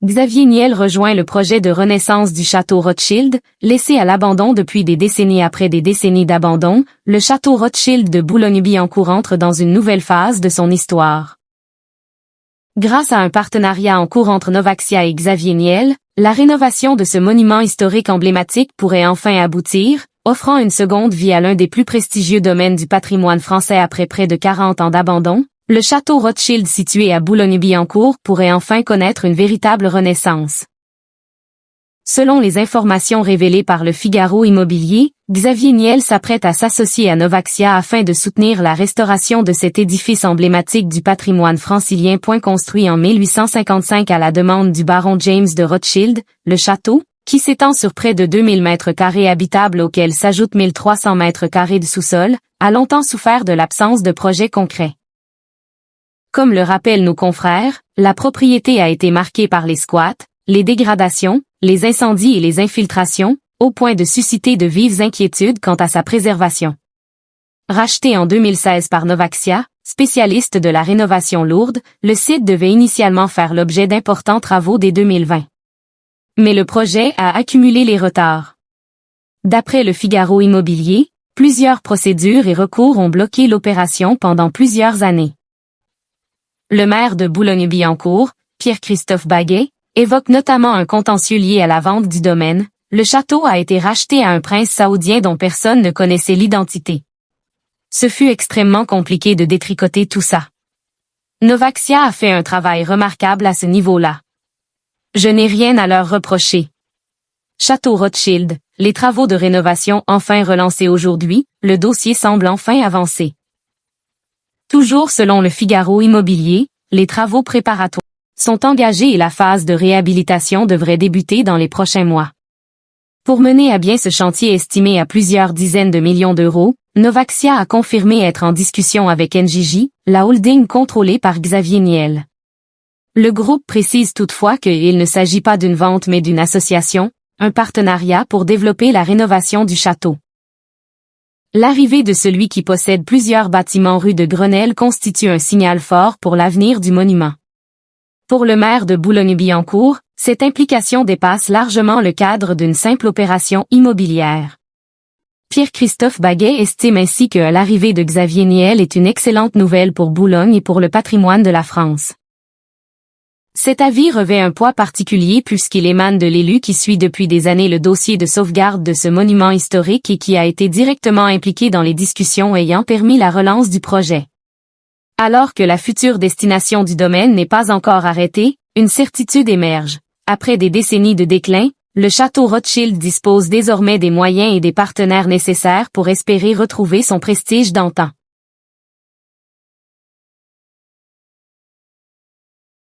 Xavier Niel rejoint le projet de renaissance du château Rothschild, laissé à l'abandon depuis des décennies. Après des décennies d'abandon, le château Rothschild de Boulogne-Billancourt entre dans une nouvelle phase de son histoire. Grâce à un partenariat en cours entre Novaxia et Xavier Niel, la rénovation de ce monument historique emblématique pourrait enfin aboutir, offrant une seconde vie à l'un des plus prestigieux domaines du patrimoine français après près de 40 ans d'abandon. Le château Rothschild situé à Boulogne-Billancourt pourrait enfin connaître une véritable renaissance. Selon les informations révélées par le Figaro Immobilier, Xavier Niel s'apprête à s'associer à Novaxia afin de soutenir la restauration de cet édifice emblématique du patrimoine francilien. Construit en 1855 à la demande du baron James de Rothschild, le château, qui s'étend sur près de 2000 mètres carrés habitables auxquels s'ajoutent 1300 mètres carrés de sous-sol, a longtemps souffert de l'absence de projets concrets. Comme le rappellent nos confrères, la propriété a été marquée par les squats, les dégradations, les incendies et les infiltrations, au point de susciter de vives inquiétudes quant à sa préservation. Racheté en 2016 par Novaxia, spécialiste de la rénovation lourde, le site devait initialement faire l'objet d'importants travaux dès 2020. Mais le projet a accumulé les retards. D'après le Figaro Immobilier, plusieurs procédures et recours ont bloqué l'opération pendant plusieurs années. Le maire de Boulogne-Billancourt, Pierre-Christophe Baguet, évoque notamment un contentieux lié à la vente du domaine. Le château a été racheté à un prince saoudien dont personne ne connaissait l'identité. Ce fut extrêmement compliqué de détricoter tout ça. Novaxia a fait un travail remarquable à ce niveau-là. Je n'ai rien à leur reprocher. Château Rothschild, les travaux de rénovation enfin relancés aujourd'hui, le dossier semble enfin avancer. Toujours selon le Figaro Immobilier, les travaux préparatoires sont engagés et la phase de réhabilitation devrait débuter dans les prochains mois. Pour mener à bien ce chantier estimé à plusieurs dizaines de millions d'euros, Novaxia a confirmé être en discussion avec NJJ, la holding contrôlée par Xavier Niel. Le groupe précise toutefois qu'il ne s'agit pas d'une vente mais d'une association, un partenariat pour développer la rénovation du château. L'arrivée de celui qui possède plusieurs bâtiments rue de Grenelle constitue un signal fort pour l'avenir du monument. Pour le maire de Boulogne-Billancourt, cette implication dépasse largement le cadre d'une simple opération immobilière. Pierre-Christophe Baguet estime ainsi que l'arrivée de Xavier Niel est une excellente nouvelle pour Boulogne et pour le patrimoine de la France. Cet avis revêt un poids particulier puisqu'il émane de l'élu qui suit depuis des années le dossier de sauvegarde de ce monument historique et qui a été directement impliqué dans les discussions ayant permis la relance du projet. Alors que la future destination du domaine n'est pas encore arrêtée, une certitude émerge. Après des décennies de déclin, le château Rothschild dispose désormais des moyens et des partenaires nécessaires pour espérer retrouver son prestige d'antan.